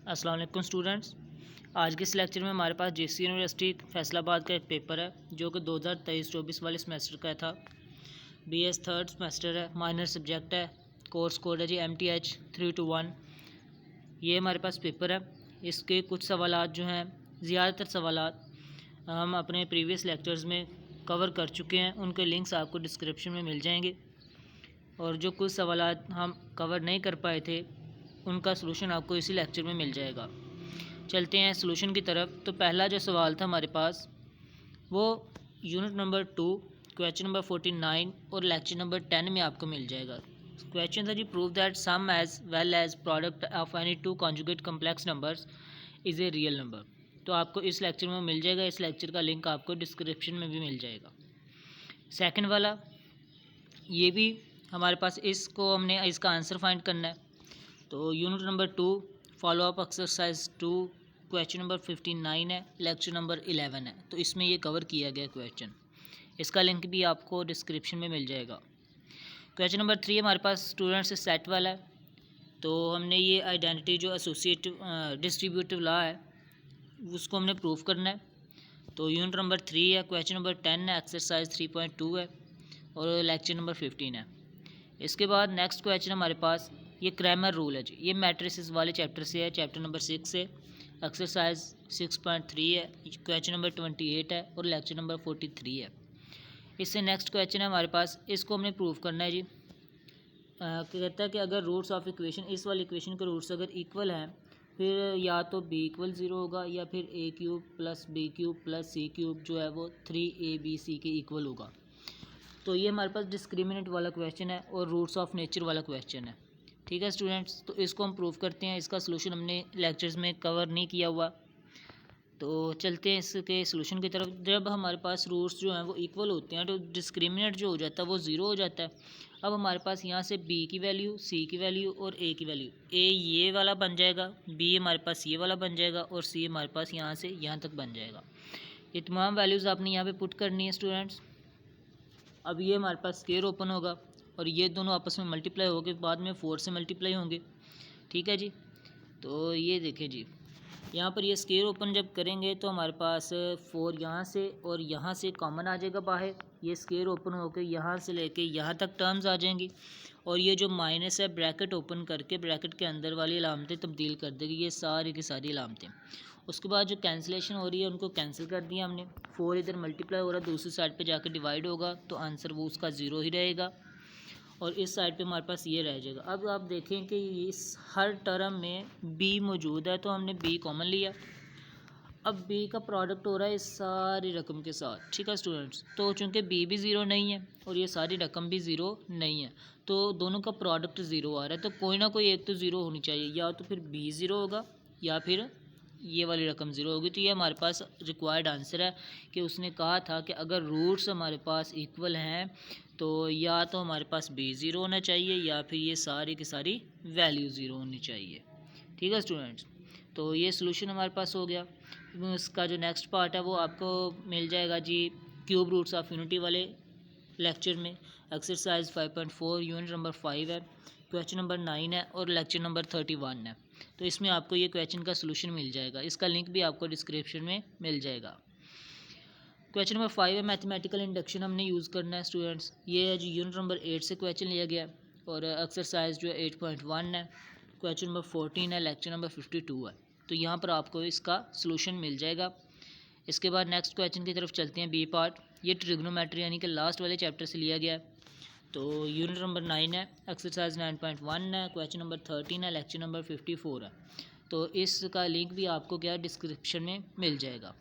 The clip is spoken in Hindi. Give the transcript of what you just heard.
अस्सलाम वालेकुम स्टूडेंट्स। आज के इस लेक्चर में हमारे पास जेसी यूनिवर्सिटी फैसलाबाद का एक पेपर है जो कि 2023-24 वाले सेमेस्टर का था। बीएस थर्ड सेमेस्टर है, माइनर सब्जेक्ट है, कोर्स कोड है जी MTH 321। ये हमारे पास पेपर है। इसके कुछ सवालात जो हैं, ज़्यादातर सवालात हम अपने प्रीवियस लेक्चर्स में कवर कर चुके हैं, उनके लिंक्स आपको डिस्क्रिप्शन में मिल जाएंगे। और जो कुछ सवालात हम कवर नहीं कर पाए थे उनका सलूशन आपको इसी लेक्चर में मिल जाएगा। चलते हैं सलूशन की तरफ। तो पहला जो सवाल था हमारे पास वो यूनिट नंबर 2 क्वेश्चन नंबर 49 और लेक्चर नंबर 10 में आपको मिल जाएगा। क्वेश्चन था जी, prove that sum as well as product of any two conjugate complex numbers is a real number. तो आपको इस लेक्चर में मिल जाएगा। इस लेक्चर का लिंक आपको डिस्क्रिप्शन में भी मिल जाएगा। सेकंड वाला ये भी हमारे पास, इसको हमने इसका आंसर फाइंड करना है। तो unit number 2 follow up exercise 2 question number 59 है, लेक्चर नंबर 11 है। तो इसमें ये कवर किया गया क्वेश्चन। इसका लिंक भी आपको डिस्क्रिप्शन में मिल जाएगा। क्वेश्चन नंबर 3 हमारे पास स्टूडेंट्स से सेट वाला है। तो हमने ये आइडेंटिटी जो एसोसिएटिव डिस्ट्रीब्यूटिव लॉ है उसको हमने प्रूव करना है। तो यूनिट नंबर 3 है, क्वेश्चन नंबर 10 है, एक्सरसाइज 3.2 है और लेक्चर नंबर 15 है। इसके बाद नेक्स्ट क्वेश्चन हमारे पास ये क्रैमर रूल है जी। ये मैट्रिसेस वाले चैप्टर से है, चैप्टर नंबर 6 से। एक्सरसाइज 6.3 है, क्वेश्चन नंबर 28 है और लेक्चर नंबर 43 है। इससे नेक्स्ट क्वेश्चन है हमारे पास, इसको हमने प्रूव करना है जी। कहता है कि अगर रूट्स ऑफ इक्वेशन, इस वाली इक्वेशन के रूट्स अगर इक्वल हैं, फिर या तो b इक्वल 0 होगा या फिर a³ + b³ + c³ जो है वो 3abc के इक्वल होगा। तो ये हमारे पास डिस्क्रिमिनेंट वाला क्वेश्चन है और रूट्स ऑफ नेचर वाला क्वेश्चन है। ठीक है स्टूडेंट्स, तो इसको हम प्रूव करते हैं। इसका सलूशन हमने लेक्चर्स में कवर नहीं किया हुआ, तो चलते हैं इसके सलूशन की तरफ। जब हमारे पास रूट्स जो हैं वो इक्वल होते हैं तो डिस्क्रिमिनेंट जो हो जाता है वो 0 हो जाता है। अब हमारे पास यहाँ से b की वैल्यू, c की वैल्यू और a की वैल्यू, a ये वाला बन जाएगा, b हमारे पास ये वाला बन जाएगा और c हमारे पास यहाँ से यहाँ तक बन जाएगा। ये तमाम वैल्यूज़ आपने यहाँ पे पुट करनी है स्टूडेंट्स। अब ये हमारे पास स्क्वायर ओपन होगा और ये दोनों आपस में मल्टीप्लाई होकर बाद में 4 से मल्टीप्लाई होंगे। ठीक है जी, तो ये देखें जी, यहाँ पर ये स्क्वायर ओपन जब करेंगे तो हमारे पास 4 यहाँ से और यहाँ से कॉमन आ जाएगा बाहर। ये स्क्वायर ओपन होकर यहाँ से लेके यहाँ तक टर्म्स आ जाएंगी और ये जो माइनस है ब्रैकेट ओपन करके ब्रैकेट के अंदर वाली अलामतें तब्दील कर देगी, ये सारी की सारी अलामतें। उसके बाद जो कैंसिलेशन हो रही है उनको कैंसिल कर दिया हमने। 4 इधर मल्टीप्लाई हो रहा है, दूसरी साइड पे जाकर डिवाइड होगा तो आंसर वो उसका 0 ही रहेगा और इस साइड पे हमारे पास ये रह जाएगा। अब आप देखें कि इस हर टर्म में b मौजूद है तो हमने b कॉमन लिया। अब b का प्रोडक्ट हो रहा है इस सारी रकम के साथ। ठीक है स्टूडेंट्स, तो चूँकि b भी 0 नहीं है और ये सारी रकम भी 0 नहीं है तो दोनों का प्रोडक्ट 0 आ रहा है। तो कोई ना कोई एक तो 0 होनी चाहिए, या तो फिर b 0 होगा या फिर ये वाली रकम 0 होगी। तो ये हमारे पास रिक्वायर्ड आंसर है कि उसने कहा था कि अगर रूट्स हमारे पास इक्वल हैं तो या तो हमारे पास b 0 होना चाहिए या फिर ये सारी की सारी वैल्यू 0 होनी चाहिए। ठीक है स्टूडेंट्स, तो ये सलूशन हमारे पास हो गया। इसका जो नेक्स्ट पार्ट है वो आपको मिल जाएगा जी क्यूब रूट्स ऑफ यूनिटी वाले लेक्चर में। एक्सरसाइज 5.4 यूनिट नंबर 5 है, क्वेश्चन नंबर 9 है और लेक्चर नंबर 31 है। तो इसमें आपको ये क्वेश्चन का सलूशन मिल जाएगा। इसका लिंक भी आपको डिस्क्रिप्शन में मिल जाएगा। क्वेश्चन नंबर 5 है, मैथमेटिकल इंडक्शन हमने यूज़ करना है स्टूडेंट्स। ये है जी यूनिट नंबर 8 से क्वेश्चन लिया गया और एक्सरसाइज जो है 8.1 है, क्वेश्चन नंबर 14 है, लेक्चर नंबर 52 है। तो यहाँ पर आपको इसका सलूशन मिल जाएगा। इसके बाद नेक्स्ट क्वेश्चन की तरफ चलते हैं, बी पार्ट। ये ट्रिग्नोमेट्री यानी कि लास्ट वाले चैप्टर से लिया गया है। तो यूनिट नंबर 9 है, एक्सरसाइज 9.1 है, क्वेश्चन नंबर 13 है, लेक्चर नंबर 54 है। तो इसका लिंक भी आपको क्या डिस्क्रिप्शन में मिल जाएगा।